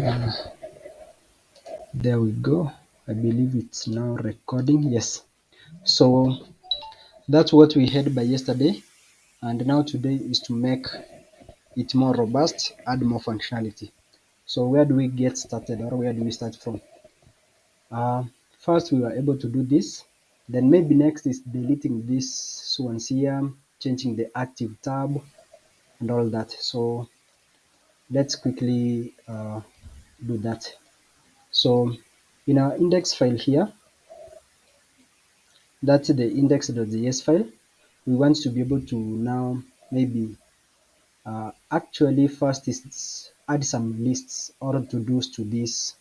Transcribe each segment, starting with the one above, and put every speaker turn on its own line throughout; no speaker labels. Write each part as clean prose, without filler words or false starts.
Uh, there we go. I believe it's now recording. Yes. So that's what we had by yesterday. And now today is to make it more robust, add more functionality. So where do we get started, or where do we start from? Uh, First, we were able to do this. Then maybe next is deleting this ones here, changing the active tab and all that. So let's quickly do that. So in our index file here, that's the index.js file. We want to be able to now maybe actually first is add some lists or to-dos to this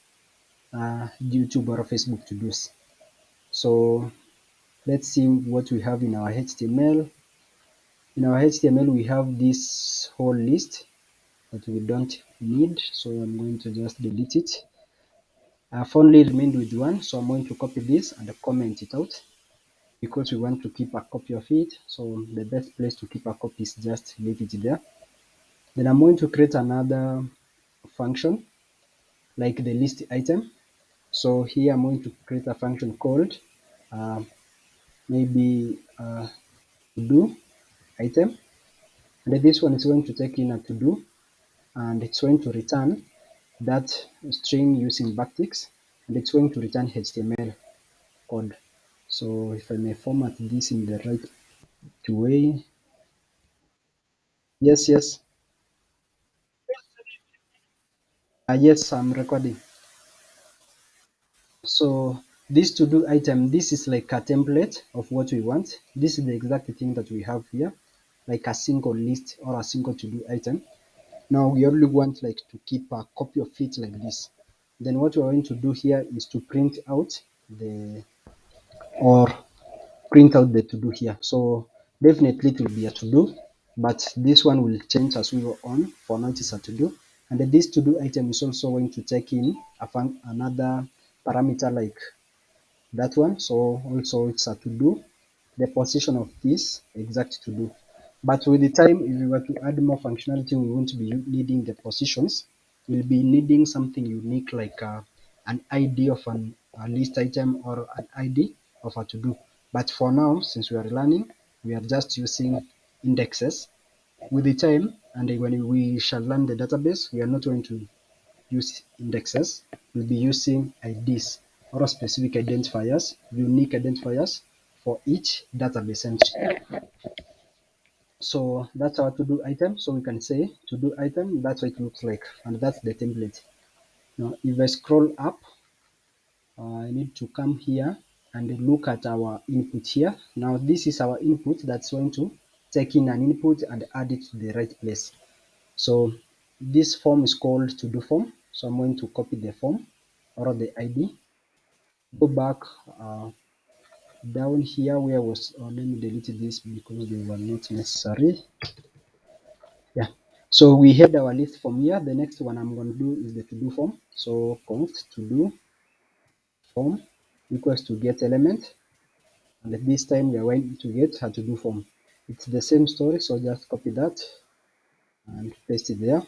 YouTube or Facebook to-dos. So let's see what we have in our HTML. In our HTML, we have this whole list that we don't need. So I'm going to just delete it. I've only remained with one. So I'm going to copy this and comment it out because we want to keep a copy of it. So the best place to keep a copy is just leave it there. Then I'm going to create another function like the list item. So here I'm going to create a function called uh, maybe to-do item. And this one is going to take in a to-do, and it's going to return that string using backticks, and it's going to return HTML code. So if I may format this in the right way. Yes, yes. Yes, I'm recording. So this to-do item, this is like a template of what we want. This is the exact thing that we have here, like a single list or a single to-do item. Now we only want like to keep a copy of it like this. Then what we're going to do here is to print out the or print out the to-do here. So definitely it will be a to-do, but this one will change as we go on. For now it is a to-do. And this to-do item is also going to take in another parameter like that one. So also it's a to-do, the position of this exact to-do. But with the time, if we were to add more functionality, we won't be needing the positions. We'll be needing something unique like an ID of a list item or an ID of a to-do. But for now, since we are learning, we are just using indexes. With the time, and when we shall learn the database, we are not going to use indexes. We'll be using IDs or specific identifiers, unique identifiers for each database entry. So that's our to-do item. So we can say to-do item, that's what it looks like, and that's the template. Now, if I scroll up, I need to come here and look at our input here. Now, this is our input that's going to take in an input and add it to the right place. So this form is called to-do form. So I'm going to copy the form or the ID, go back down here where was, let me delete this because they were not necessary. Yeah. So we had our list form here. The next one I'm going to do is the to-do form. So const to-do form equals to get element. And this time we are going to get a to-do form. It's the same story. So just copy that and paste it there.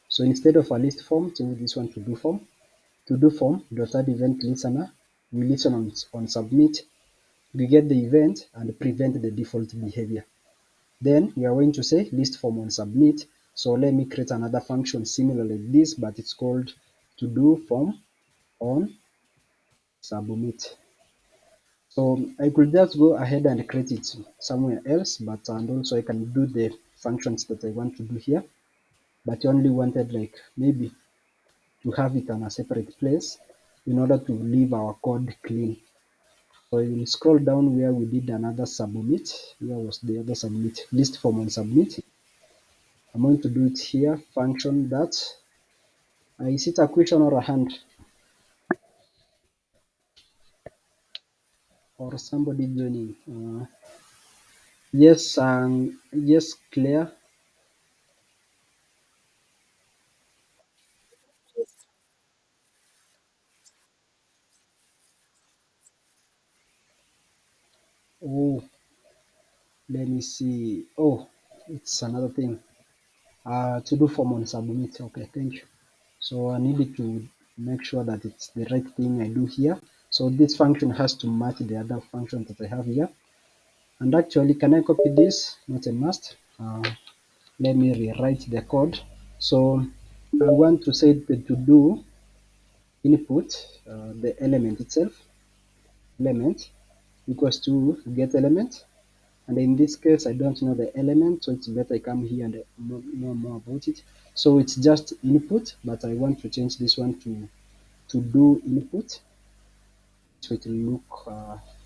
So instead of a list form, change this one to-do form. To-do form dot add event listener. We listen on submit. We get the event and prevent the default behavior. Then we are going to say list form on submit. So let me create another function similar like this, but it's called to do form on submit. So I could just go ahead and create it somewhere else, but and also I can do the functions that I want to do here, but I only wanted like maybe to have it on a separate place in order to leave our code clean. So you will scroll down where we did another submit. Where was the other submit? List form on submit. I'm going to do it here. Function that. Is it a question or a hand? Or somebody joining? Yes, yes, Claire. Oh, let me see. Oh, it's another thing. To do form on submit. Okay, thank you. So I needed to make sure that it's the right thing I do here. So this function has to match the other function that I have here. And actually, can I copy this? Not a must. Let me rewrite the code. So I want to say the to do input, the element itself, element equals to get element. And in this case, I don't know the element, so it's better I come here and know more about it. So it's just input, but I want to change this one to do input, so it will look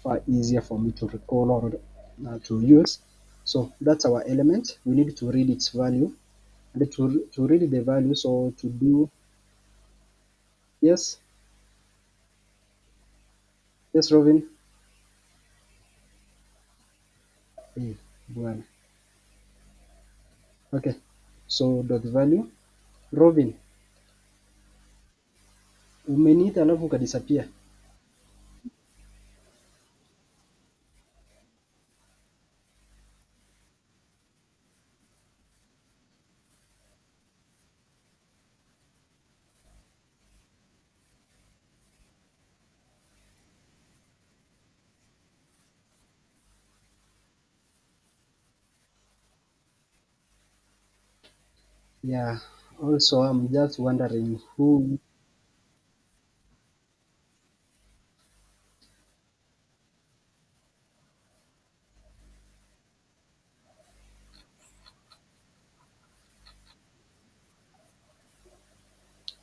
far easier for me to recall or to use. So that's our element. We need to read its value, and to read the value, so to do, yes, yes, Robin. Hey, well, okay. So dot value, Robin, umeniita alafu ukadisappear. Yeah. Also, I'm just wondering who.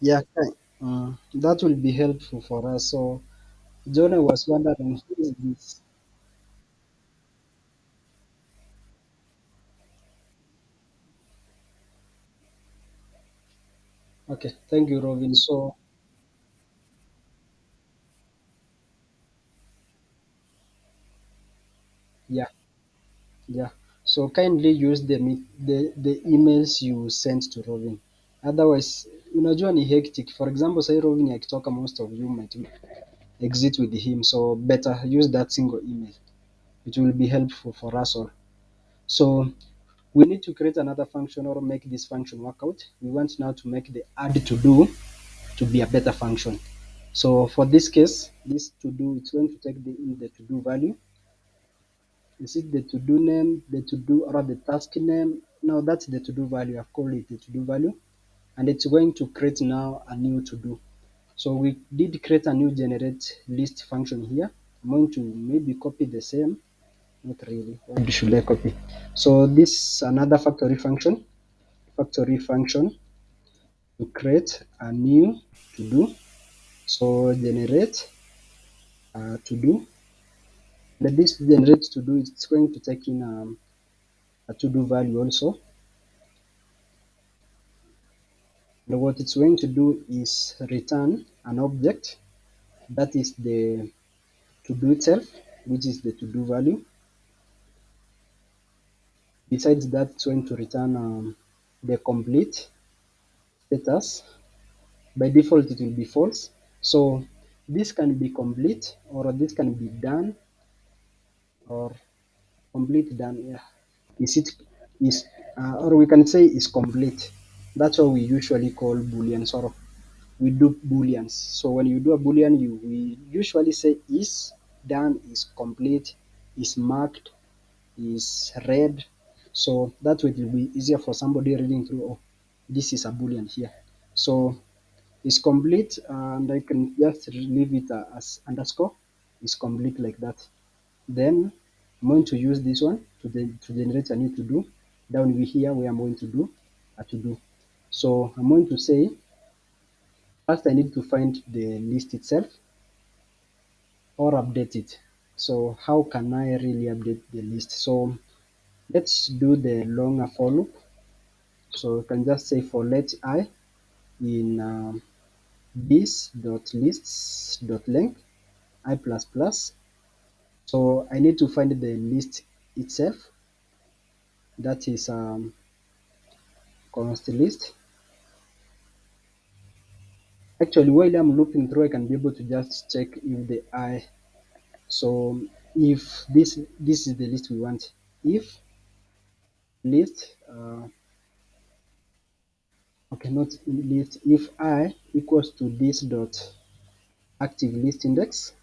Yeah, that will be helpful for us. So Jonah was wondering who is this. Okay, thank you, Robin. So yeah, yeah. So kindly use the emails you sent to Robin. Otherwise, unajua ni hectic. For example, say Robin akitoka, most of you might exit with him. So better use that single email. It will be helpful for us all. So we need to create another function or make this function work out. We want now to make the add to do to be a better function. So for this case, this to do, it's going to take the to do value. Is it the to do name, the to do, or the task name? No, that's the to do value. I've called it the to do value, and it's going to create now a new to do. So we did create a new generate list function here. I'm going to maybe copy the same. Not really. Why should I copy? So this another factory function. Factory function to create a new to do. So generate to do. But this generate to do, it's going to take in a to do value also. And what it's going to do is return an object that is the to do itself, which is the to do value. Besides that, it's going to return the complete status. By default, it will be false. So this can be complete, or this can be done, or complete done. Yeah. Is it is or we can say is complete. That's what we usually call booleans, or we do booleans. So when you do a boolean, we usually say is done, is complete, is marked, is read. So that way it will be easier for somebody reading through. Oh, this is a boolean here. So it's complete, and I can just leave it as underscore. It's complete like that. Then I'm going to use this one to generate a new to do. Down here where I'm going to do a to do. So I'm going to say first I need to find the list itself or update it. So how can I really update the list? So let's do the longer for loop. So you can just say for let I in this dot lists dot length I plus plus. So I need to find the list itself. That is const list. Actually, while I'm looping through, I can be able to just check if the I. So if this is the list we want, if list Okay, not in list. If I equals to this dot active list index,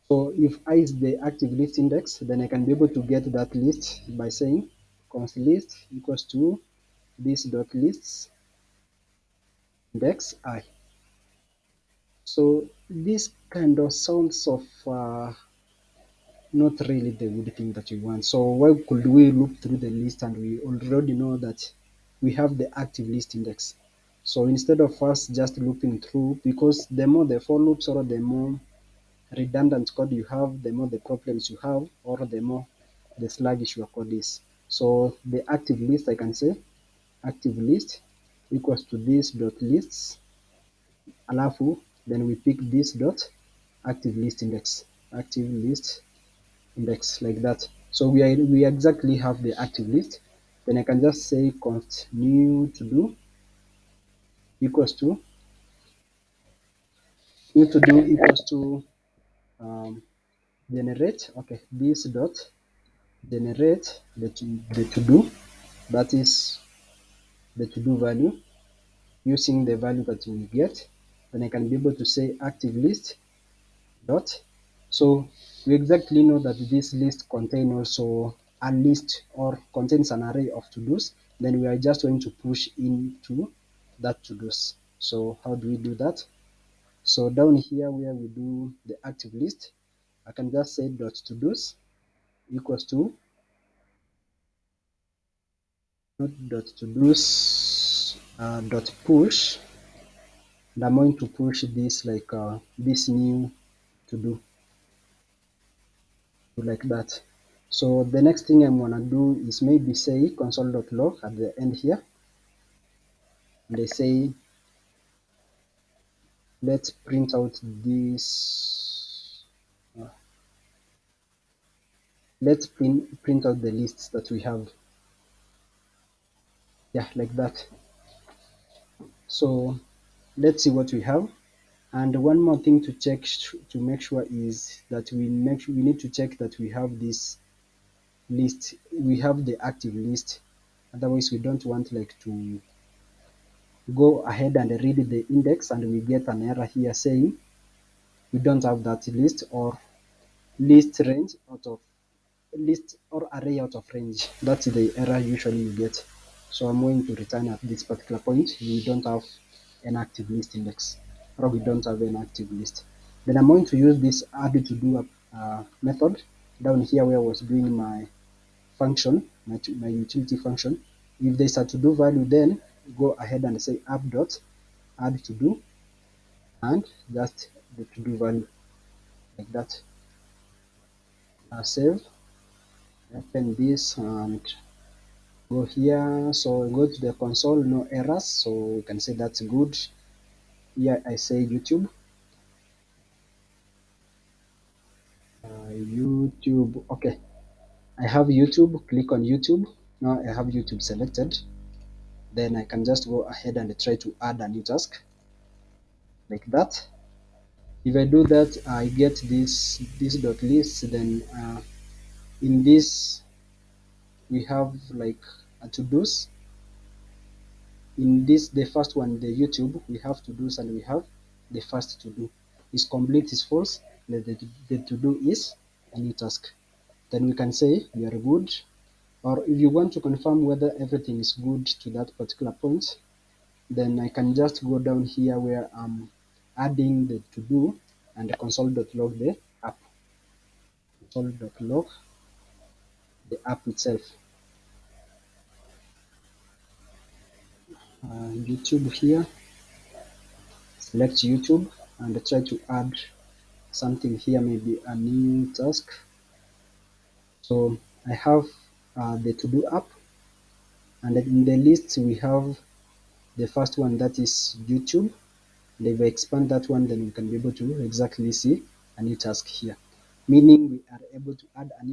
so if I is the active list index, then I can be able to get that list by saying const list equals to this dot lists index I. So this kind of sounds of not really the good thing that we want. So why could we look through the list and we already know that we have the active list index? So instead of us just looping through, because the more the for loops or the more redundant code you have, the more the problems you have, or the more the sluggish your code is. So the active list, I can say active list equals to this dot lists, alafu then we pick this dot active list index, active list index like that. So we exactly have the active list. Then I can just say const new to do equals to new to do equals to um, generate. Okay, this dot generate the to do, that is the to do value using the value that we get. Then I can be able to say active list dot. So we exactly know that this list contain also a list or contains an array of to-dos. Then we are just going to push into that to-dos. So how do we do that? So down here where we do the active list, I can just say dot to-dos equals to not dot to-dos dot push, and I'm going to push this like this new to-do like that. So the next thing I'm gonna do is maybe say console.log at the end here. And they say let's print out this. Let's print out the lists that we have. Yeah, like that. So let's see what we have. And one more thing to check to make sure is that we need to check that we have this list. We have the active list. Otherwise, we don't want like to go ahead and read the index and we get an error here saying we don't have that list or list range out of list or array out of range. That's the error usually you get. So I'm going to return at this particular point we don't have an active list index, or we don't have an active list. Then I'm going to use this add to do method down here where I was doing my function, my utility function. If there's a to do value, then go ahead and say app dot add to do and just the to do value like that. Save, open this and go here. So go to the console, no errors, so we can say that's good. Here I say YouTube, YouTube. Okay, I have YouTube. Click on YouTube. Now I have YouTube selected. Then I can just go ahead and try to add a new task like that. If I do that, I get this dot list. Then in this we have like a to dos. In this, the first one, the YouTube, we have to do's and we have the first to do. Is complete is false, the to do is a new task. Then we can say we are good. Or if you want to confirm whether everything is good to that particular point, then I can just go down here where I'm adding the to do and the console.log the app. Console.log the app itself. YouTube here, select YouTube and try to add something here, maybe a new task. So I have the to-do app, and in the list we have the first one, that is YouTube. And if I expand that one, then we can be able to exactly see a new task here, meaning we are able to add a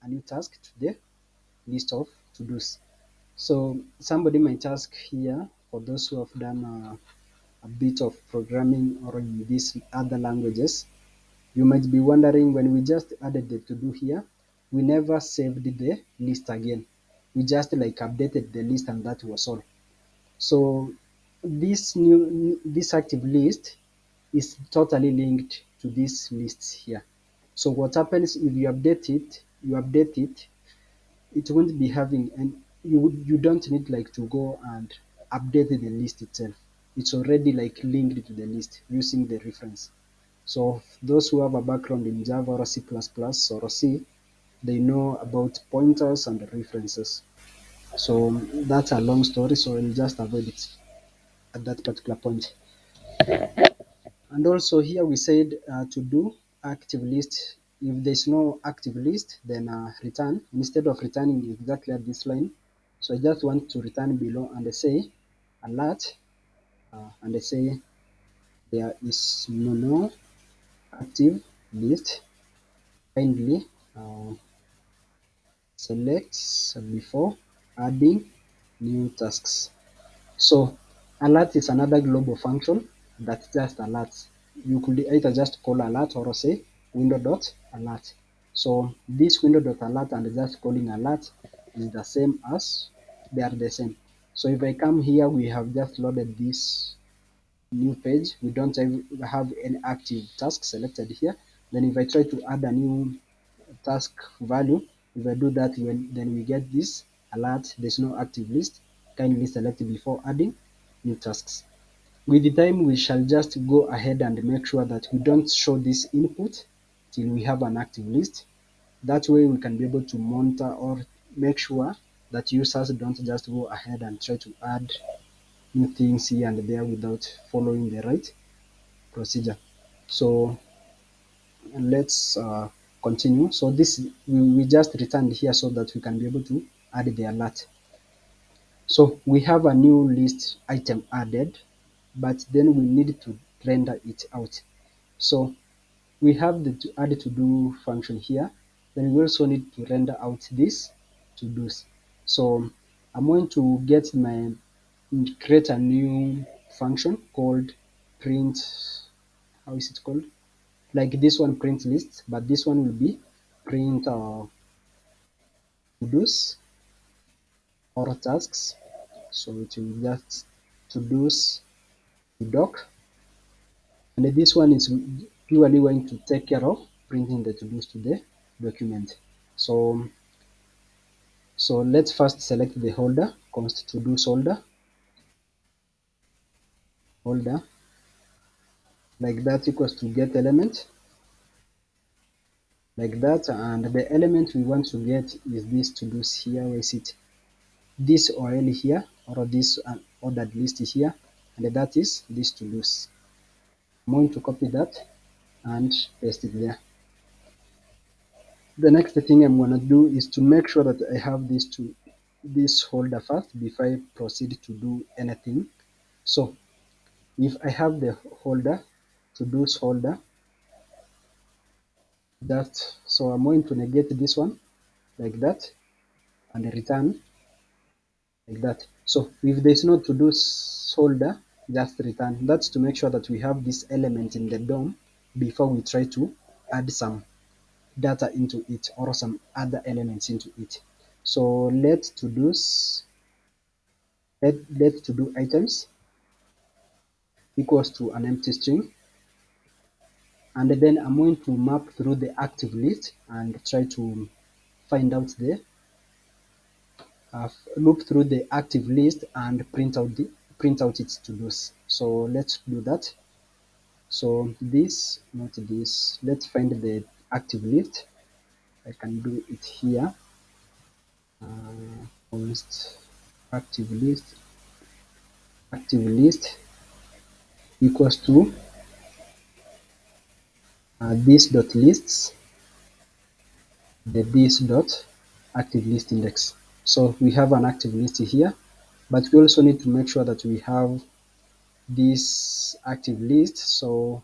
new task to the list of to-dos. So somebody might ask here, for those who have done a bit of programming or in these other languages, you might be wondering, when we just added the to do here, we never saved the list again. We just like updated the list and that was all. So this active list is totally linked to this list here. So what happens if it won't be having, and you don't need like to go and update the list itself. It's already like linked to the list using the reference. So those who have a background in Java or C++ or C, they know about pointers and references. So that's a long story, so I'll just avoid it at that particular point. And also here we said to do active list. If there's no active list, then return instead of returning exactly at this line. So I just want to return below and I say alert, and I say there is no active list. Kindly select before adding new tasks. So alert is another global function that just alerts. You could either just call alert or say window dot alert. So this window dot alert and just calling alert is the same as they are the same. So if I come here, we have just loaded this new page. We don't have any active task selected here. Then if I try to add a new task value, if I do that, then we get this alert. There's no active list. Kindly select before adding new tasks. With the time, we shall just go ahead and make sure that we don't show this input till we have an active list. That way we can be able to monitor or make sure that users don't just go ahead and try to add new things here and there without following the right procedure. So let's continue. So this we just returned here so that we can be able to add the alert. So we have a new list item added, but then we need to render it out. So we have the to add to do function here. Then we also need to render out this to do's. So I'm going to create a new function called print. How is it called? Like this one, print list, but this one will be print to do's or tasks. So it will just to do's to doc, and this one is purely going to take care of printing the to do's to the document. So let's first select the holder, const to do's holder, like that, equals to get element, like that, and the element we want to get is this to do's here. Where is it? This OL here, or this ordered list here, and that is this to do's. I'm going to copy that and paste it there. The next thing I'm going to do is to make sure that I have this holder first before I proceed to do anything. So if I have the holder, to do's holder, so I'm going to negate this one like that and return like that. So if there's no to do solder, just return. That's to make sure that we have this element in the DOM before we try to add some data into it or some other elements into it. So let to do items equals to an empty string, and then I'm going to map through the active list and try to find out the loop through the active list and print out its to dos. So let's do that. So this, not this. Let's find the active list. I can do it here. Const active list equals to this dot lists, the this dot active list index. So we have an active list here, but we also need to make sure that we have this active list. So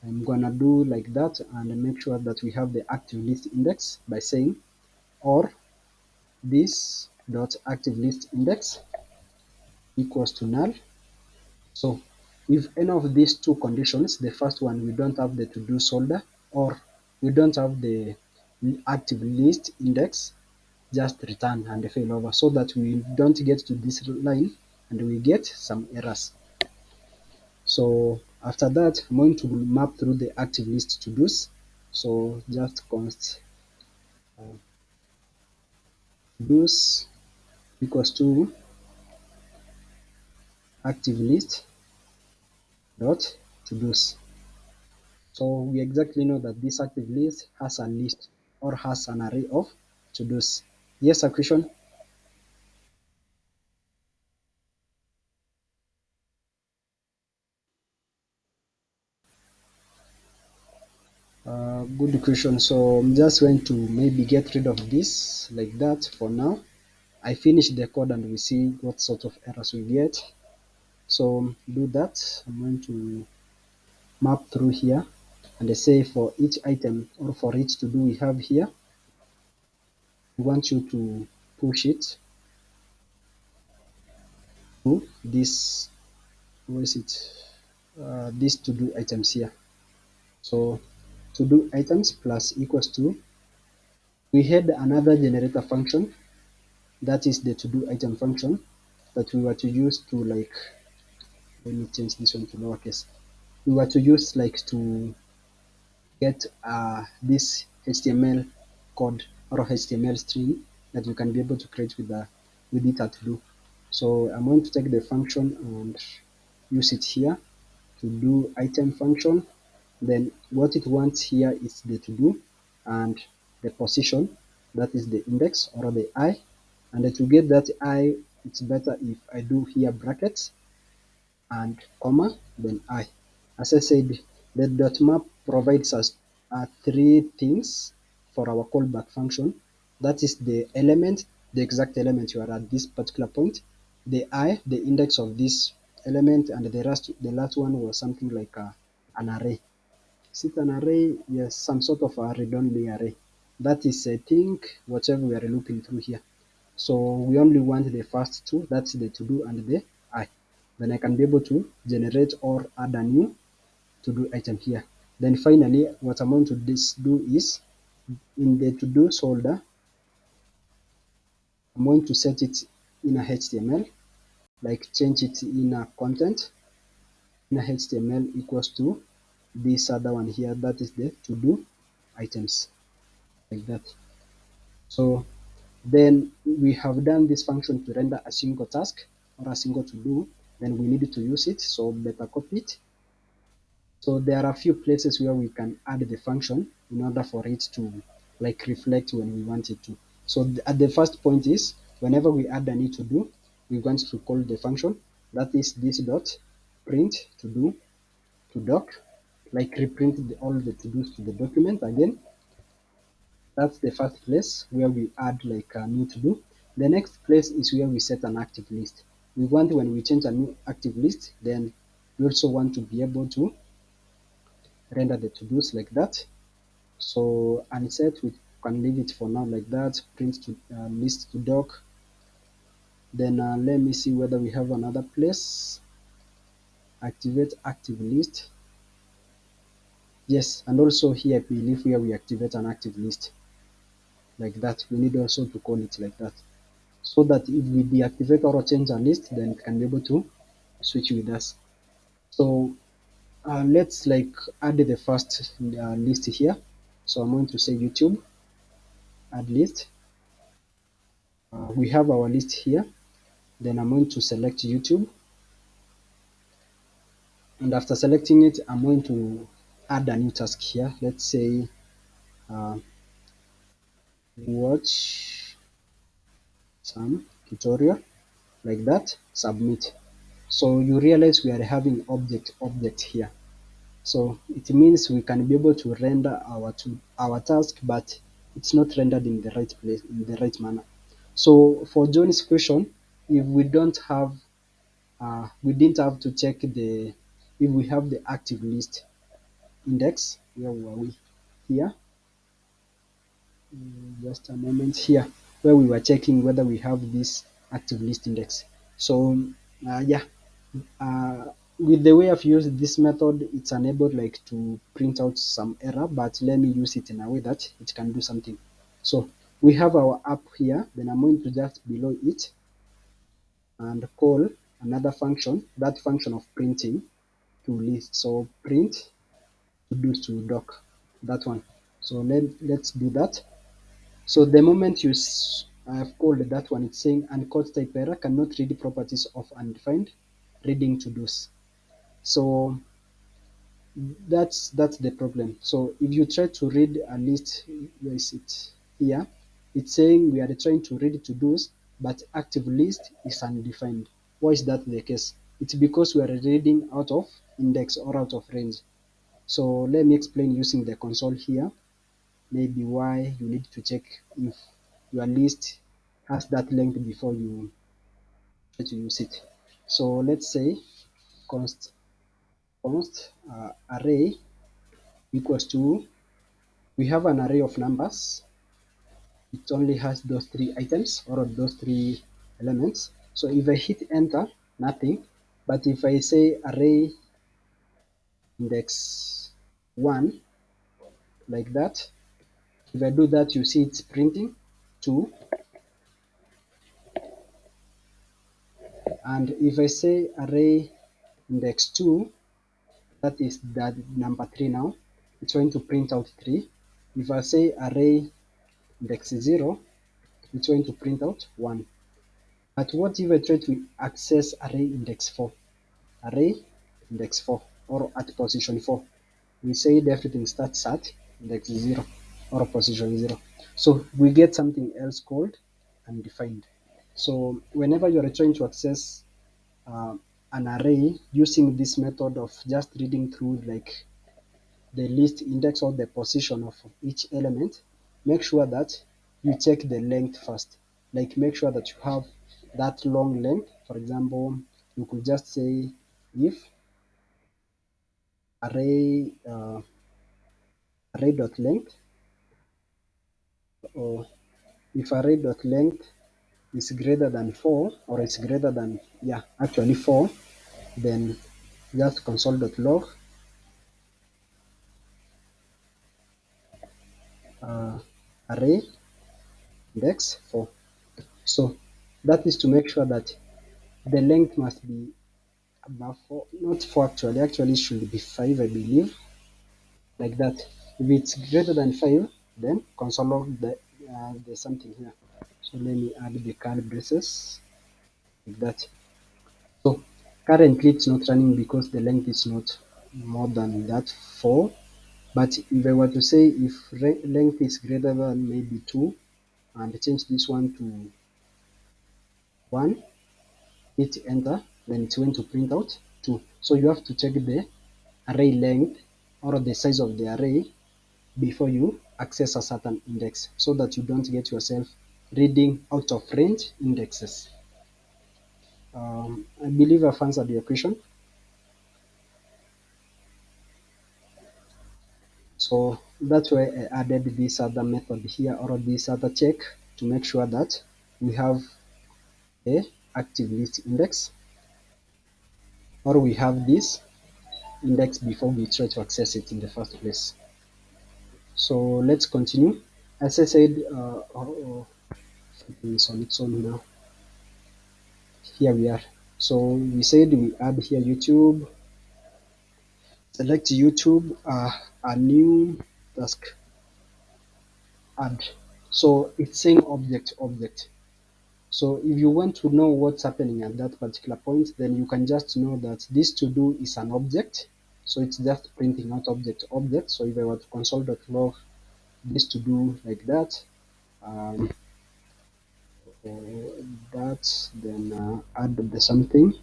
I'm gonna do like that and make sure that we have the active list index by saying or this dot active list index equals to null. So if any of these two conditions, the first one we don't have the to do solder or we don't have the active list index, just return and fail over so that we don't get to this line
and we get some errors. So after that, I'm going to map through the active list to dos. So just const dos equals to active list dot to dos. So we exactly know that this active list has a list or has an array of to dos. Yes, a question? Good question. So I'm just going to maybe get rid of this like that for now. I finish the code and we see what sort of errors we get. So do that. I'm going to map through here and I say for each item or for each to do we have here, we want you to push it to this, what is it? This to do items here. So to do items plus equals to, we had another generator function that is the to do item function that we were to use to like, let me change this one to lowercase. We were to use like to get this HTML code or HTML string that you can be able to create with it at do. So I'm going to take the function and use it here to do item function. Then what it wants here is the to do and the position, that is the index or the I. And to get that I, it's better if I do here brackets and comma, then I. As I said, the dot map provides us three things for our callback function. That is the element, the exact element you are at this particular point, the I, the index of this element, and the last one was something like an array. Is it an array? Yes, some sort of a read-only array. That is, I think, whatever we are looping through here. So we only want the first two, that's the to do and the I. Then I can be able to generate or add a new to do item here. Then finally, what I'm going to do is in the to do folder, I'm going to set it in a HTML, like change it in a content in a HTML equals to this other one here, that is the to do items, like that. So then we have done this function to render a single task or a single to do, then we need to use it, so better copy it. So there are a few places where we can add the function in order for it to like reflect when we want it to. So at the first point is whenever we add a need to do, we want to call the function, that is this dot print to do to doc, like reprint all the to do's to the document again. That's the first place where we add like a new to do. The next place is where we set an active list. We want when we change a new active list, then we also want to be able to render the to-dos like that. So unset, we can leave it for now like that, print to list to doc. Then let me see whether we have another place, activate active list. Yes, and also here I believe where we activate an active list like that, we need also to call it like that, so that if we deactivate or change a list, then it can be able to switch with us. So let's like add the first list here. So I'm going to say YouTube, add list. We have our list here. Then I'm going to select YouTube. And after selecting it, I'm going to add a new task here. Let's say uh, watch some tutorial like that, submit. So you realize we are having object here. So it means we can be able to render our task, but it's not rendered in the right place, in the right manner. So for John's question, if we don't have, we didn't have to check if we have the active list index. Where were we? Here, just a moment here, where we were checking whether we have this active list index. So yeah, uh, with the way I've used this method, it's enabled like to print out some error, but let me use it in a way that it can do something. So we have our app here, then I'm going to just below it and call
another function, that function of printing to list. So print to do to doc, that one. So let's do that. So the moment I have called that one, it's saying uncaught type error cannot read properties of undefined reading to do's. So that's the problem. So if you try to read a list, where is it here? It's saying we are trying to read to do's, but active list is undefined. Why is that the case? It's because we are reading out of index or out of range. So let me explain using the console here, maybe why you need to check if your list has that length before you try to use it. So let's say const array equals to, we have an array of numbers. It only has those three items or those three elements. So if I hit enter, nothing. But if I say array index 1, like that, if I do that, you see it's printing 2. And if I say array index 2, that is that number 3 now, it's going to print out 3. If I say array index 0, it's going to print out 1. But what if I try to access array index 4? Array index 4, or at position 4. We said everything starts at index 0 or position 0. So we get something else called undefined. So whenever you are trying to access uh, an array using this method of just reading through like the list index or the position of each element, make sure that you check the length first. Like make sure that you have that long length. For example, you could just say if array dot length, or if array dot length is greater than 4, or it's greater than, yeah, actually 4, then just console.log array index 4. So that is to make sure that the length must be above 4, not 4 actually, it should be 5, I believe, like that. If it's greater than 5, then console log there's something here. So let me add the curly braces, like that. So currently it's not running because the length is not more than that 4. But if I were to say if length is greater than maybe 2, and change this one to 1, hit enter, then it's going to print out 2. So you have to check the array length or the size of the array before you access a certain index, so that you don't get yourself reading out of range indexes. I believe I've answered your question. So that's why I added this other method here, or this other check, to make sure that we have a active list index, or we have this index before we try to access it in the first place. So let's continue. As I said, it's on its own now. Here we are. So we said we add here YouTube, select YouTube, a new task, add. So it's saying object. So if you want to know what's happening at that particular point, then you can just know that this to do is an object. So it's just printing out object. So if I were to console.log this to do like that, um, that, then add the something.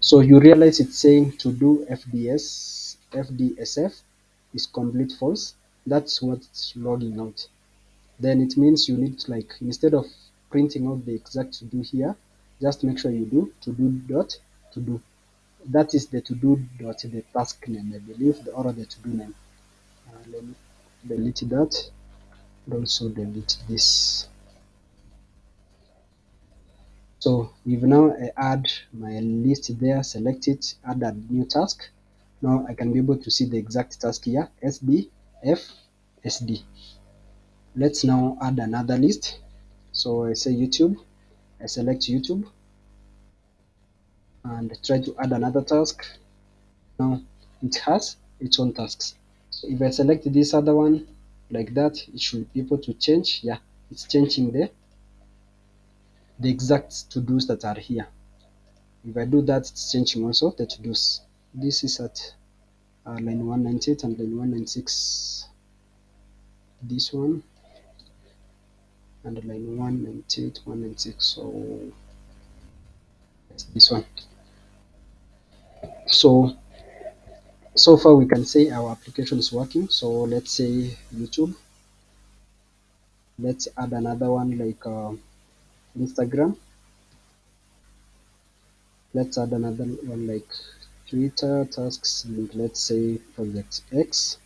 So you realize it's saying to do FDSF is complete false. That's what it's logging out. Then it means you need to, like, instead of printing out the exact to do here, just make sure you do to do dot to do. That is the to do dot the task name, I believe, or the to do name. Let me delete that, and also delete this. So if now I add my list there, select it, add a new task. Now I can be able to see the exact task here, SDF SD. Let's now add another list. So I say YouTube, I select YouTube, and try to add another task. Now it has its own tasks. So if I select this other one like that, it should be able to change. Yeah, it's changing the exact to-dos that are here. If I do that, it's changing also the to-dos. This is at line 198 and line 196. This one and line 198, 196. So that's this one. So far we can say our application is working. So let's say YouTube. Let's add another one like Instagram. Let's add another one like Twitter tasks, and let's say project X.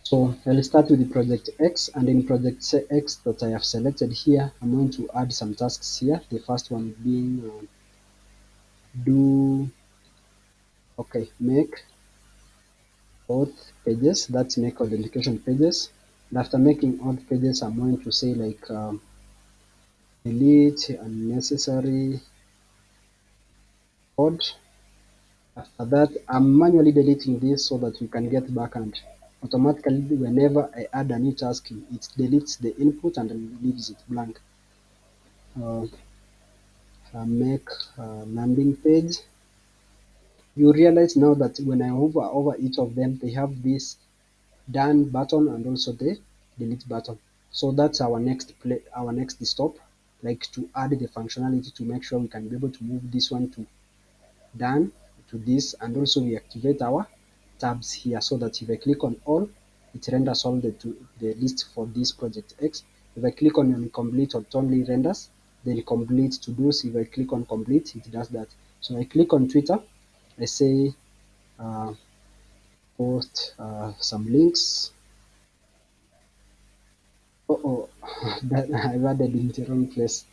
So I'll start with the project X, and in project X that I have selected here, I'm going to add some tasks here. The first one being do make auth pages. That's make authentication pages. And after making auth pages, I'm going to say like delete unnecessary code. After that, I'm manually deleting this so that we can get back, and automatically whenever I add a new task, it deletes the input and leaves it blank. Uh, make landing page. You realize now that when I hover over each of them, they have this done button and also the delete button. So that's our next stop, like to add the functionality to make sure we can be able to move this one to done to this, and also we activate our tabs here so that if I click on all, it renders all the list for this project X. If I click on incomplete, it only renders the complete to do's. If I click on complete, it does that. So I click on Twitter, I say uh, post some links. Oh, that I've added in the wrong place.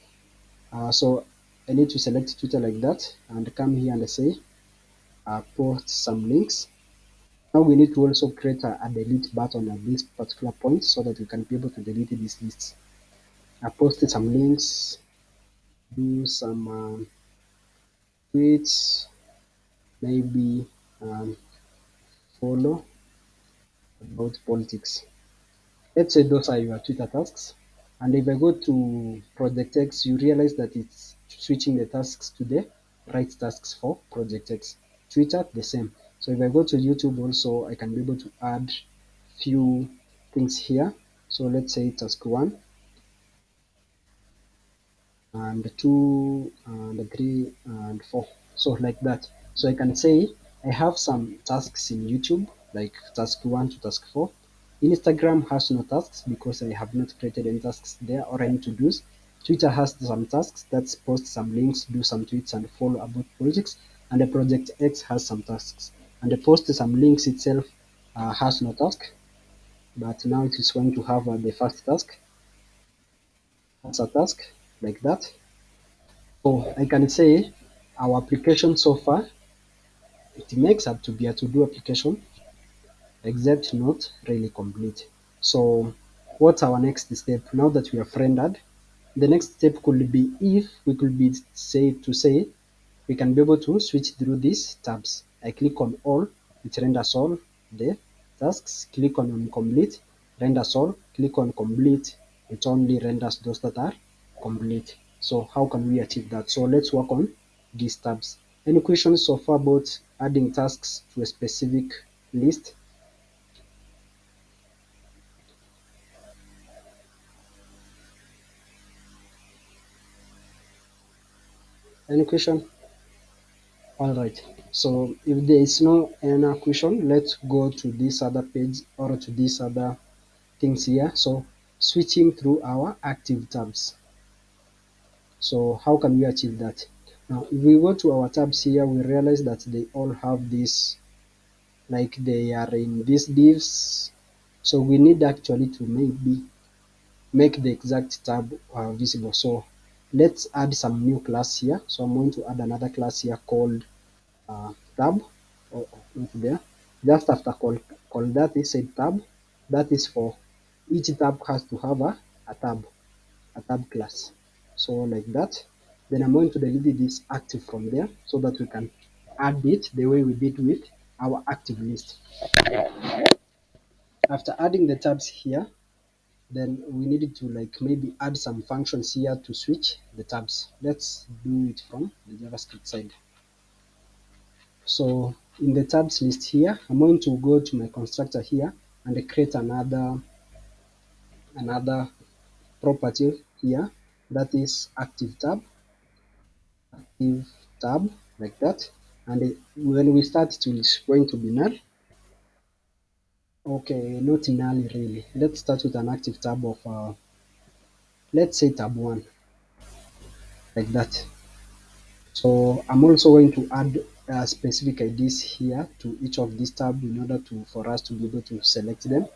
So I need to select Twitter like that and come here and say post some links. Now we need to also create a delete button at this particular point so that we can be able to delete these lists. I posted some links, do some tweets, maybe follow about politics. Let's say those are your Twitter tasks. And if I go to Project X, you realize that it's switching the tasks to the right tasks for Project X. Twitter, the same. So if I go to YouTube also, I can be able to add few things here. So let's say task 1 and 2 and 3 and 4. So like that. So I can say I have some tasks in YouTube, like task 1 to task 4. Instagram has no tasks because I have not created any tasks there or any to dos. Twitter has some tasks, that's post some links, do some tweets and follow about projects. And the project X has some tasks. And the post some links itself has no task, but now it is going to have the first task as a task like that. So I can say our application so far, it makes up to be a to-do application, except not really complete. So what's our next step? Now that we have rendered, the next step could be if we could be say we can be able to switch through these tabs. I click on all, it renders all the tasks. Click on complete, renders all. Click on complete, it only renders those that are complete. So how can we achieve that? So let's work on these tabs. Any questions so far about adding tasks to a specific list? Any question? All right. So if there is no any question, let's go to this other page or to this other things here. So switching through our active tabs. So how can we achieve that? Now, if we go to our tabs here, we realize that they all have this, like they are in these divs. So we need actually to maybe make the exact tab visible. So let's add some new class here. So I'm going to add another class here called tab. Not there. Just after call that is a tab. That is for each tab has to have a tab class. So like that. Then I'm going to delete this active from there so that we can add it the way we did with our active list. After adding the tabs here, then we needed to like maybe add some functions here to switch the tabs. Let's do it from the JavaScript side. So in the tabs list here, I'm going to go to my constructor here and create another property here that is active tab like that. And when we start it's going to be null. Okay, not null really. Let's start with an active tab of let's say tab 1 like that. So I'm also going to add specific IDs here to each of these tabs in order for us to be able to select them.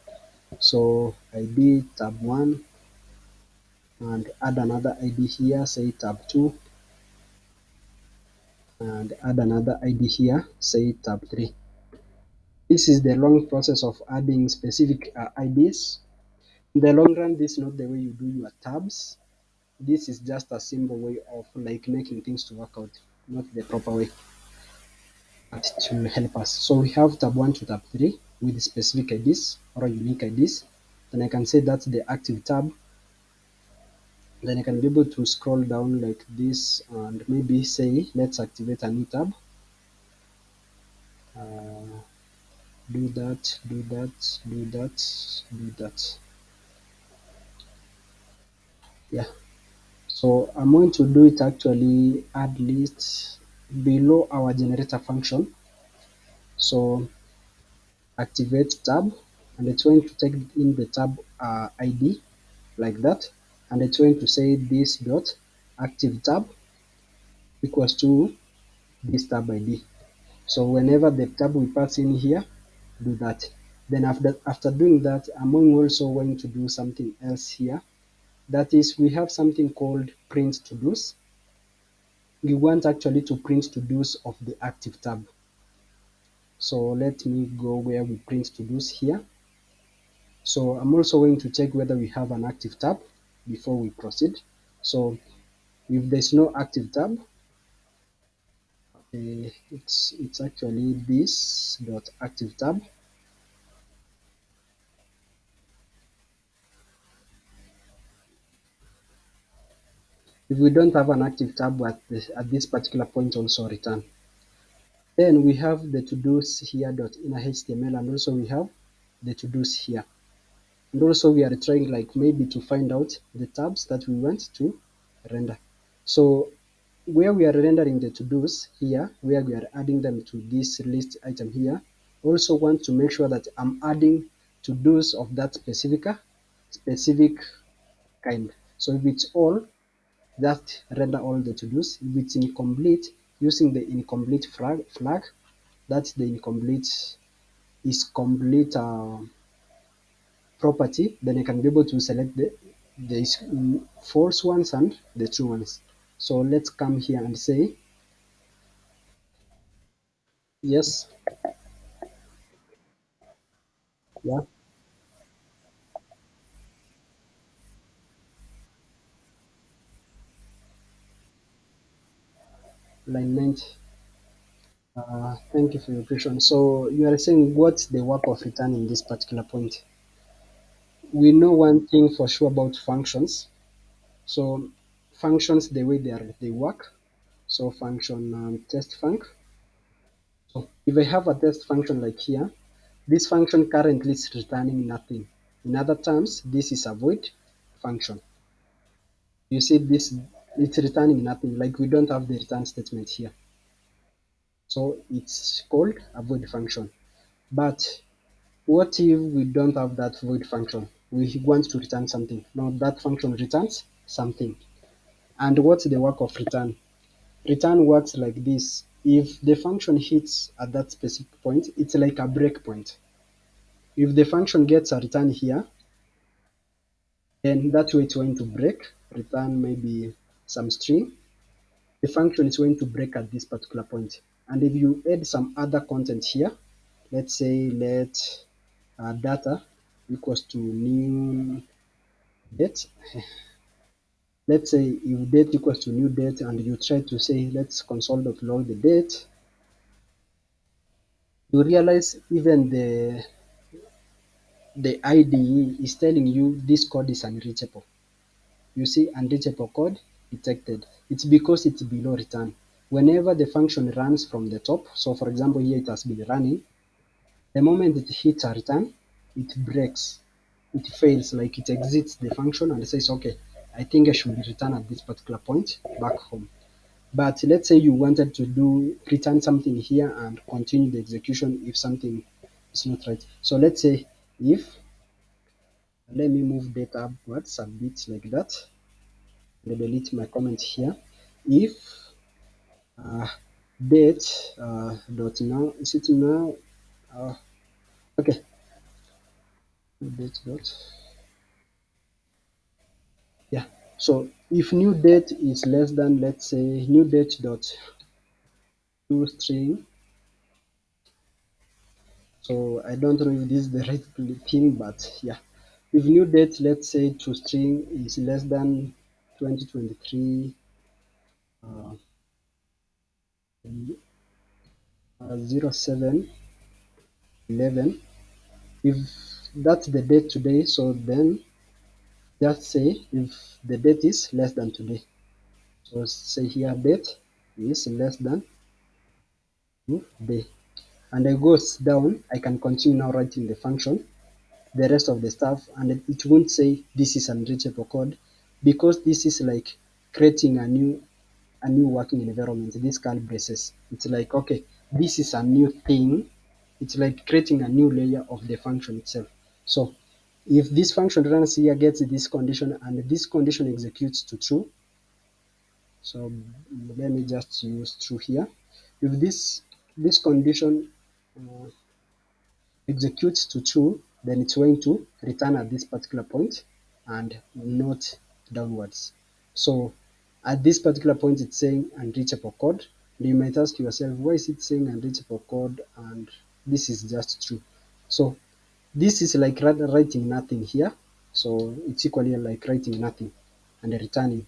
So ID tab 1 and add another ID here, say tab 2, and add another ID here, say tab 3. This is the long process of adding specific IDs. In the long run, this is not the way you do your tabs. This is just a simple way of like making things to work out, not the proper way, but to help us. So we have tab 1 to tab 3 with specific IDs or unique IDs. Then I can say that's the active tab. Then I can be able to scroll down like this and maybe say, let's activate a new tab. Uh, do that, do that, do that, do that. Yeah. So I'm going to do it actually add list below our generator function. So activate tab, and it's going to take in the tab ID like that, and it's going to say this dot active tab equals to this tab ID. So whenever the tab we pass in here, do that. Then after doing that, I'm also going to do something else here. That is, we have something called print ToDos. We want actually to print ToDos of the active tab. So let me go where we print ToDos here. So I'm also going to check whether we have an active tab before we proceed. So if there's no active tab, it's actually this dot active tab. If we don't have an active tab at this particular point, also return. Then we have the to-dos here dot inner HTML, and also we have the to-dos here. And also we are trying like maybe to find out the tabs that we want to render. So where we are rendering the to-dos here, where we are adding them to this list item here, also want to make sure that I'm adding to-dos of that specific kind. So if it's all, just render all the to-dos. If it's incomplete, using the incomplete flag, that's the incomplete is complete property, then I can be able to select the false ones and the true ones. So let's come here and say, yes, yeah, line 90. Thank you for your question. So you are saying what's the work of return in this particular point? We know one thing for sure about functions. So functions, the way they work. So function test func. So if I have a test function like here, this function currently is returning nothing. In other terms, this is a void function. You see this, it's returning nothing, like we don't have the return statement here. So it's called a void function. But what if we don't have that void function? We want to return something. Now that function returns something. And what's the work of return? Return works like this. If the function hits at that specific point, it's like a breakpoint. If the function gets a return here, then that way it's going to break, return maybe some string. The function is going to break at this particular point. And if you add some other content here, let's say let data equals to new date,
let's say if date equals to new date and you try to say let's console.log the date, you realize even the IDE is telling you this code is unreachable. You see unreachable code detected. It's because it's below return. Whenever the function runs from the top, so for example here it has been running, the moment it hits a return, it breaks, it fails, like it exits the function and says, okay, I think I should return at this particular point back home. But let's say you wanted to do return something here and continue the execution if something is not right. So let's say if, let me move data upwards a bit like that, and delete my comment here. If uh, date dot now, is it now? Okay, date dot, yeah. So if new date is less than, let's say new date dot to string. So I don't know if this is the right thing, but yeah. If new date, let's say to string is less than 2023 uh, 07/11, if that's the date today, so then just say if the date is less than today. So say here date is less than today. And I goes down, I can continue now writing the function, the rest of the stuff, and it won't say this is unreachable code because this is like creating a new working environment. This call braces, it's like, okay, this is a new thing. It's like creating a new layer of the function itself. So if this function runs here, gets this condition, and this condition executes to true, so let me just use true here. If this condition uh, executes to true, then it's going to return at this particular point and not downwards. So at this particular point, it's saying unreachable code. You might ask yourself, why is it saying unreachable code? And this is just true. So this is like writing nothing here. So it's equally like writing nothing and returning.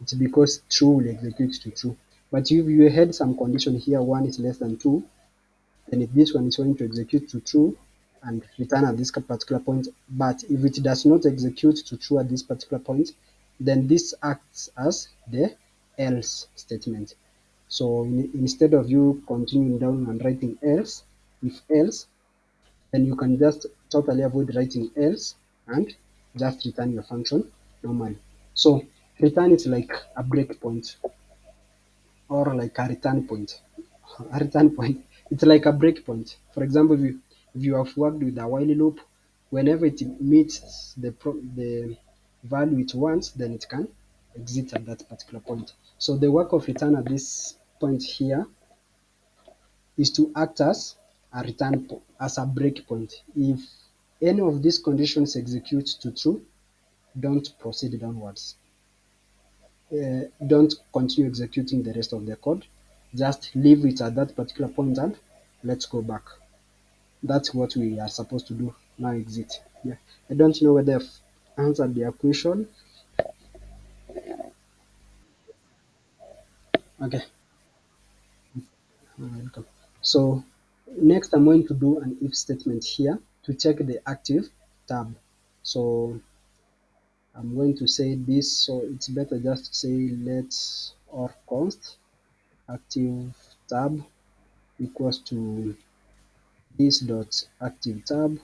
It's because true will execute to true. But if you had some condition here, one is less than two, then if this one is going to execute to true and return at this particular point. But if it does not execute to true at this particular point, then this acts as the else statement. So instead of you continuing down and writing else, if else, then you can just totally avoid writing else and just return your function normally. So return is like a breakpoint or like a return point. A return point, it's like a breakpoint. For example, if you have worked with a while loop, whenever it meets the value it wants, then it can exit at that particular point. So the work of return at this point here is to act as a as a breakpoint. If any of these conditions execute to true, don't proceed downwards. Don't continue executing the rest of the code. Just leave it at that particular point and let's go back. That's what we are supposed to do. Now exit. Yeah. I don't know whether I've answered your question. Okay. Welcome. So next I'm going to do an if statement here to check the active tab. So I'm going to say this, so it's better just to say let's or const active tab equals to this dot active tab,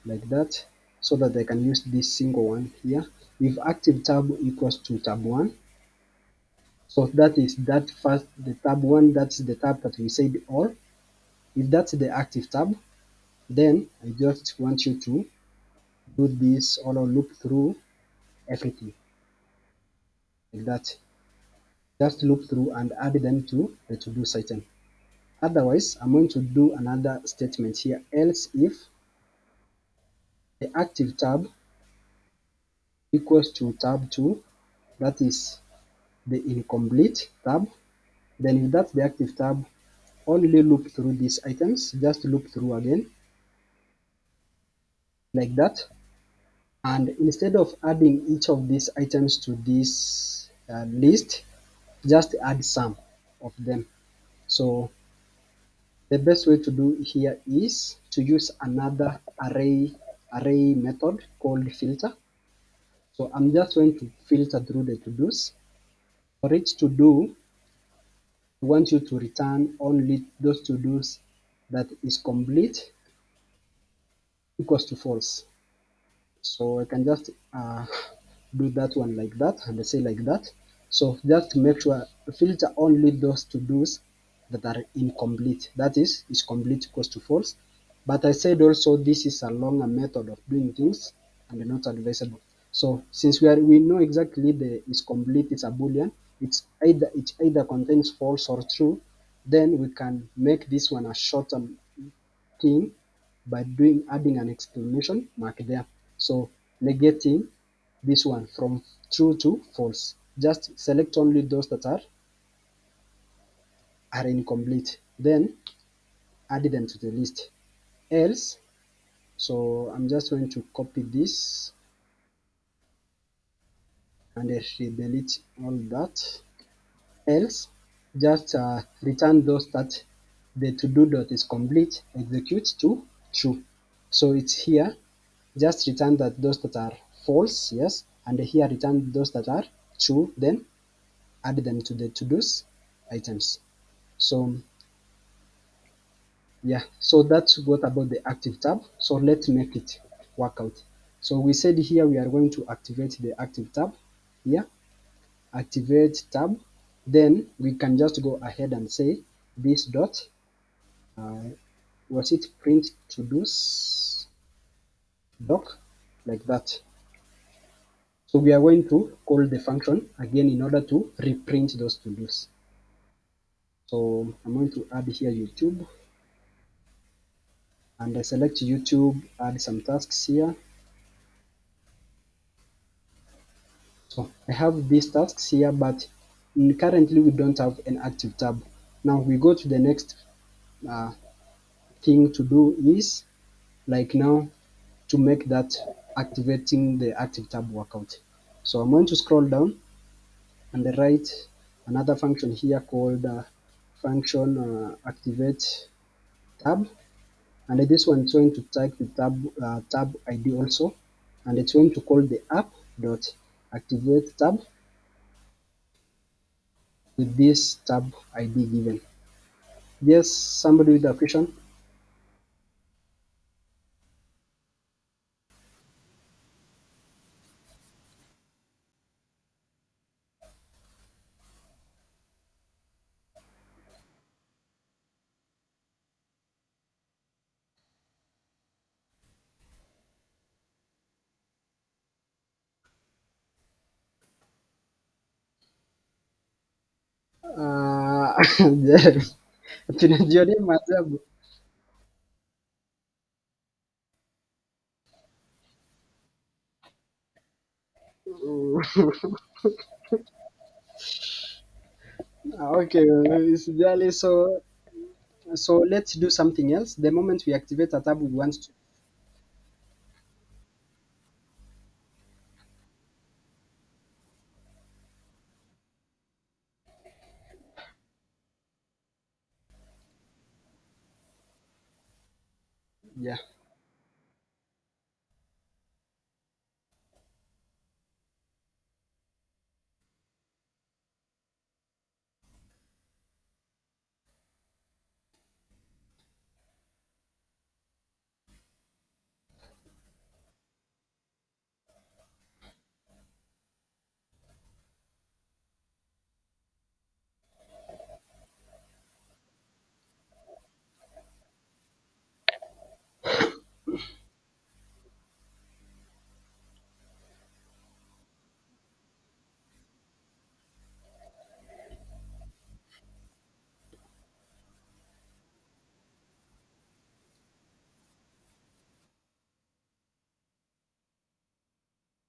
like that, so that I can use this single one here. If active tab equals to tab 1, so that is that first, the tab 1, that's the tab that we said all. If that's the active tab, then I just want you to do this or loop through everything like that. Just loop through and add them to the to-do item. Otherwise, I'm going to do another statement here, else if the active tab equals to tab 2, that is the incomplete tab, then if that's the active tab, only loop through these items, just loop through again, like that.
And instead of adding each of these items to this list, just add some of them. So the best way to do here is to use another array method called filter. So I'm just going to filter through the to-dos. For it to do, we want you to return only those to-dos that is complete equals to false. So I can just do that one like that and say like that. So just make sure filter only those to-dos that are incomplete. That is complete equals to false. But I said also this is a longer method of doing things and not advisable. So since we know exactly the is complete is a boolean, it either contains false or true, then we can make this one a shorter thing by doing adding an exclamation mark there. So negating this one from true to false. Just select only those that are incomplete. Then add them to the list. Else, so I'm just going to copy this and delete all that. Else, just return those that the to-do dot is complete, execute to true. So it's here, just return that those that are false, yes, and here return those that are true, then add them to the to-dos items. So yeah, so that's what about the active tab. So let's make it work out. So we said here we are going to activate the active tab here, activate tab. Then we can just go ahead and say this dot, uh, was it print to do's doc, like that. So we are going to call the function again in order to reprint those to do's. So I'm going to add here YouTube and I select YouTube, add some tasks here. So I have these tasks here, but currently we don't have an active tab. Now we go to the next uh, thing to do is like now to make that activating the active tab work out. So I'm going to scroll down and write another function here called function activate tab, and this one is going to type the tab ID also, and it's going to call the app dot activate tab with this tab ID given. Yes, somebody with a question? Ah, tunajionea maajabu. Okay, usijali. So let's do something else. The moment we activate a tab, we want to, yeah.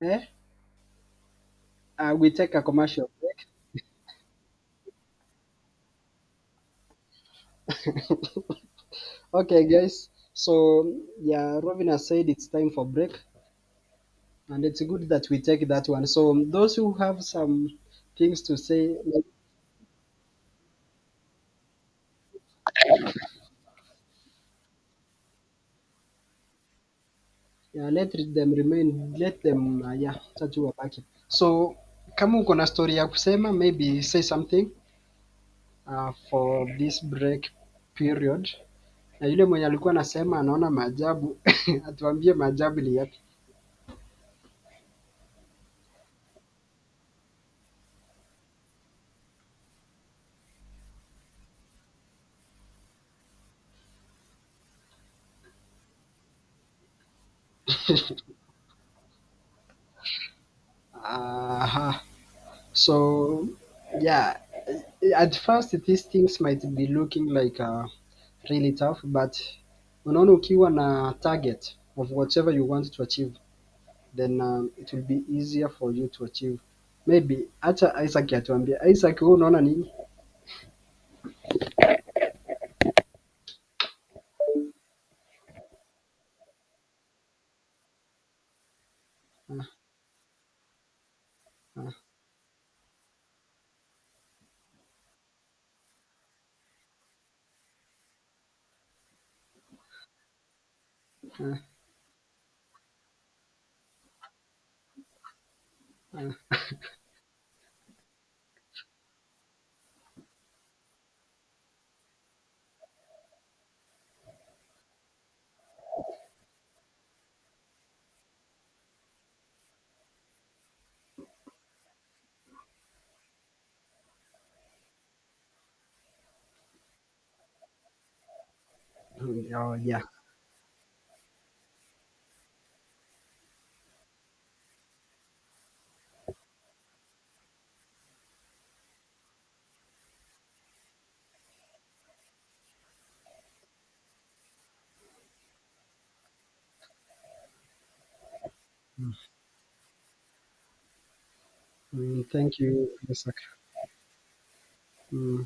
Eh? We take a commercial break. Okay, guys. So yeah, Robin has said it's time for break. and it's good that we take that one. So those who have some things to say, yeah, let them remain, let them yeah, tatu wabaki. So kama uko na story ya kusema, maybe say something for this break period. Na yule mwenye alikuwa anasema anaona maajabu atuambie maajabu ni yapi. uh, so yeah, at first these things might be looking like really tough, but unaona ukiwa na target of whatever you want to achieve, then it will be easier for you to achieve. Maybe hata Isaac atuambia. Isaac, wewe unaona nini? Ah, ah, ah, ah. Oh, yeah. Thank you, Isaac. Mm.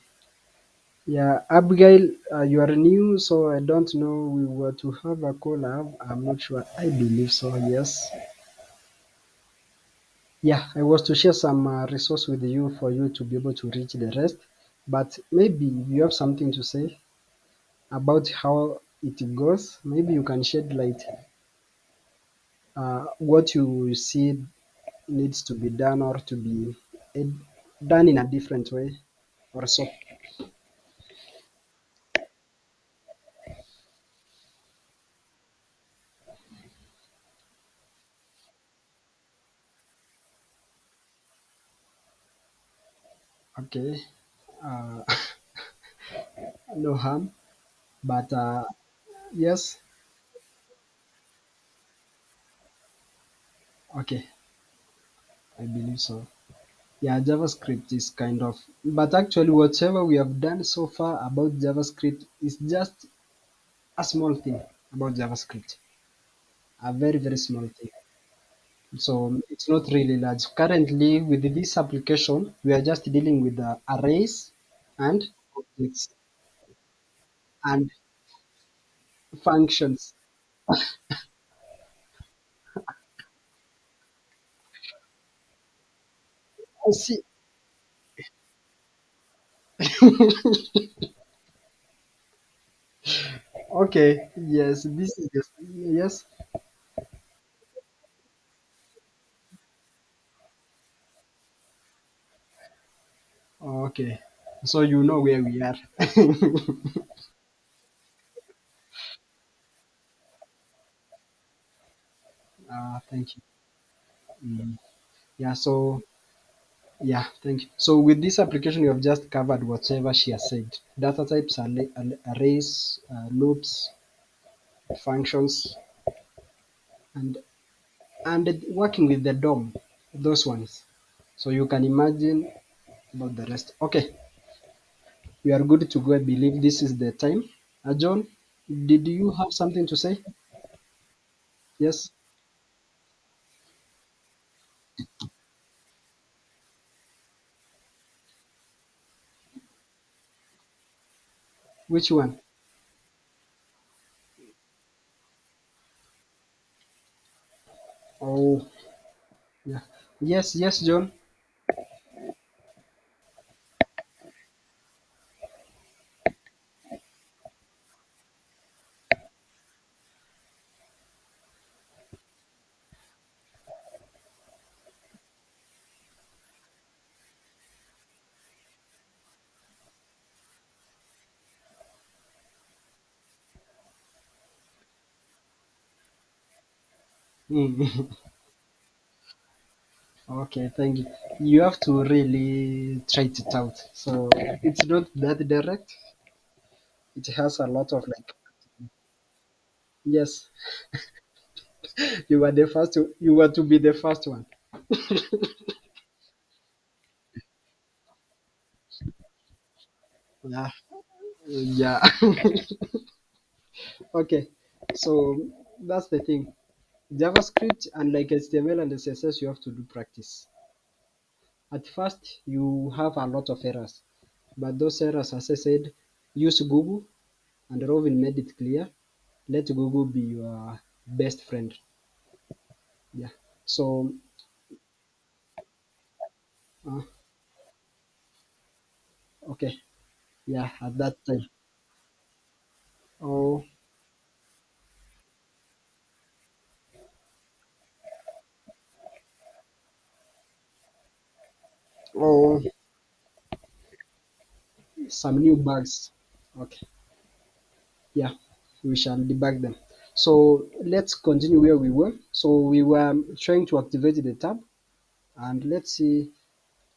Yeah, Abigail, you are new, so I don't know. We were to have a collab. I'm not sure. I believe so. Yes. Yeah, I was to share some resource with you for you to be able to reach the rest. But maybe you have something to say about how it goes. Maybe you can shed light what you see needs to be done or to be eh, done in a different way or so. Okay. Uh, no harm. But yes. Okay. I believe so. Yeah, JavaScript is kind of, but actually, whatever we have done so far about JavaScript is just a small thing about JavaScript, a very, very small thing. So it's not really large. Currently, with this application, we are just dealing with the arrays and objects and functions. I see. Okay. Yes. This is the, yes. Okay. So you know where we are. Thank you. Mm. Yeah. So yeah. Thank you. So with this application, you have just covered whatever she has said. Data types, arrays, loops, functions, and working with the DOM, those ones. So you can imagine about the rest. Okay, we are good to go. I believe this is the time. John, did you have something to say? Yes. Which one? Oh. Yes, yes, John. Mm. Okay, thank you. You have to really try it out. So it's not that direct. It has a lot of like, yes, you were the first. You were to be the first one. Yeah, yeah. Okay, so that's the thing. JavaScript and like HTML and CSS, you have to do practice. At first, you have a lot of errors, but those errors, as I said, use Google, and Robin made it clear. Let Google be your best friend. Yeah. So, uh, okay. Yeah, at that time. Oh, oh, some new bugs. Okay. Yeah, we shall debug them. So let's continue where we were. So we were trying to activate the tab, and let's see.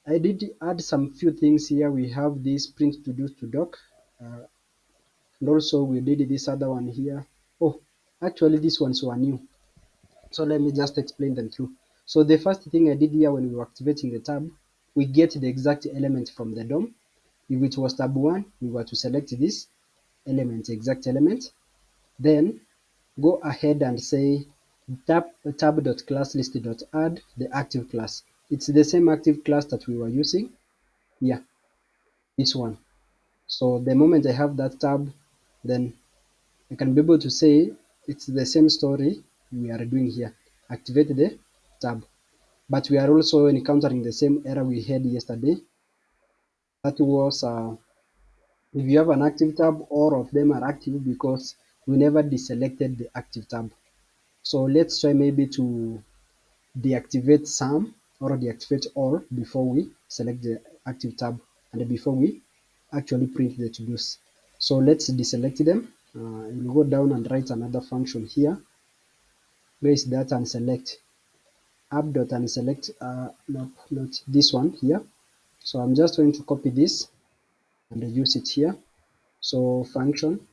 I did add some few things here. We have this print to do to doc, and also we did this other one here. Oh, actually, these ones were new. So let me just explain them through. So the first thing I did here when we were activating the tab, we get the exact element from the DOM. If it was tab 1, we were to select this element, exact element. Then go ahead and say tab.classList.add the active class. It's the same active class that we were using. Yeah, this one. So the moment I have that tab, then I can be able to say it's the same story we are doing here. Activate the tab. But we are also encountering the same error we had yesterday. That was if you have an active tab, all of them are active because we never deselected the active tab. So let's try maybe to deactivate some or deactivate all before we select the active tab and before we actually print the to-dos. So let's deselect them. We'll go down and write another function here. Where is that unselect? App.unselect, no, not this one here. So I'm just going to copy this and use it here. So function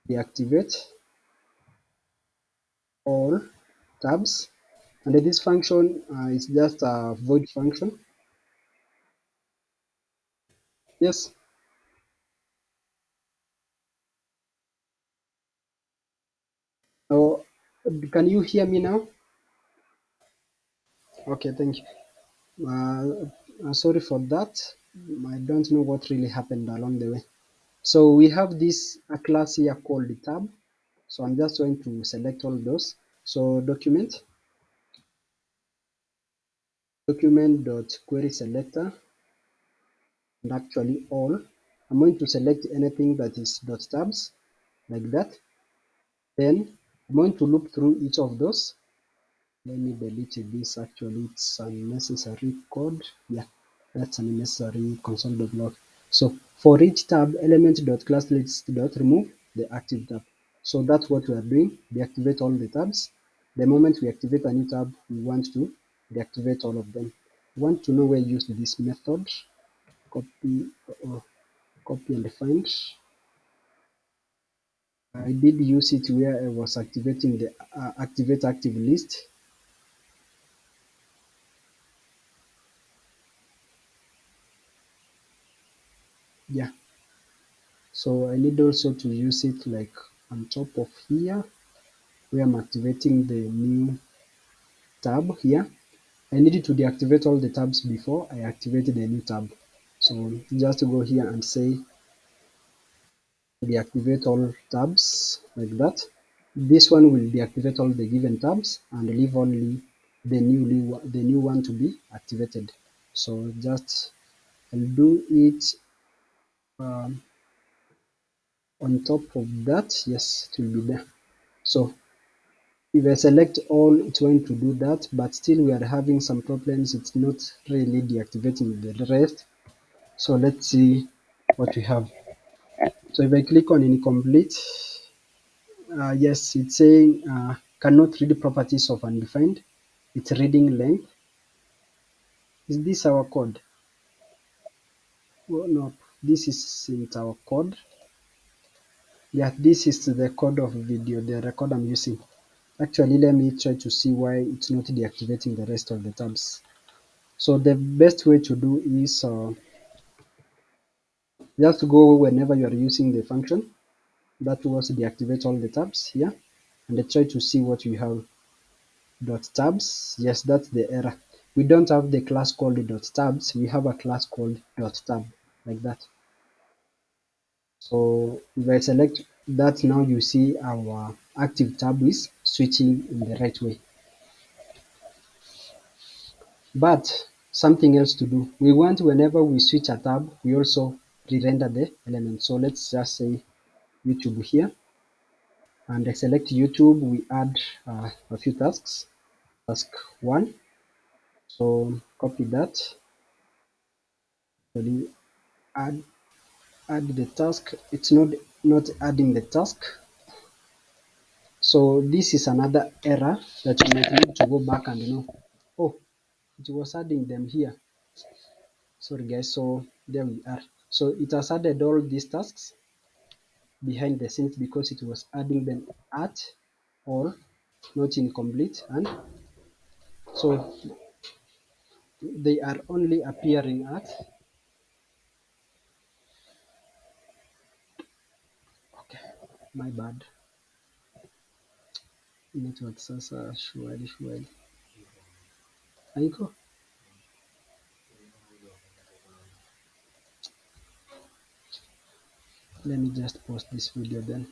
deactivate all tabs. And this function is just a void function. Yes. So can you hear me now? Okay, thank you. Sorry for that. I don't know what really happened along the way. So we have this a class here called the tab. So I'm just going to select all those. So document.query selector, and actually all. I'm going to select anything that is dot tabs like that. Then I'm going to loop through each of those. Let me delete this. Actually, it's unnecessary code. Yeah, that's unnecessary console.log. So for each tab, element.classList.remove the active tab. So that's what we are doing. Deactivate all the tabs. The moment we activate a new tab, we want to deactivate all of them. We want to know where you use this method. Copy, copy and find. I did use it where I was activating the activate active list. Yeah, so I need also to use it like on top of here where I'm activating the new tab here. I needed to deactivate all the tabs before I activated the new tab. So just go here and say deactivate all tabs like that. This one will deactivate all the given tabs and leave only the new one to be activated. So just I'll do it um, on top of that. Yes, it will be there. So if I select all, it's going to do that, but still we are having some problems. It's not really deactivating the rest. So let's see what we have. So if I click on incomplete, yes, it's saying cannot read properties of undefined. It's reading length. Is this our code? Oh, no, this isn't our code. Yeah, this is the code of video, the record I'm using. Actually, let me try to see why it's not deactivating the rest of the tabs. So the best way to do is just go whenever you are using the function that was deactivate all the tabs here, and I try to see what we have. Dot tabs, yes, that's the error. We don't have the class called dot tabs, we have a class called dot tab, like that. So if I select that, now you see our active tab is switching in the right way. But something else to do, we want whenever we switch a tab, we also re-render the element. So let's just say YouTube here, and I select YouTube, we add a few tasks. Task 1, so copy that, so add the task. It's not adding the task. So this is another error that you might need to go back and know. Oh, it was adding them here. Sorry guys, so there we are. So it has added all these tasks behind the scenes because it was adding them at or not incomplete, and so they are only appearing at. Okay, my bad. Network sasa shwari. Haiko. Let me just post this video then.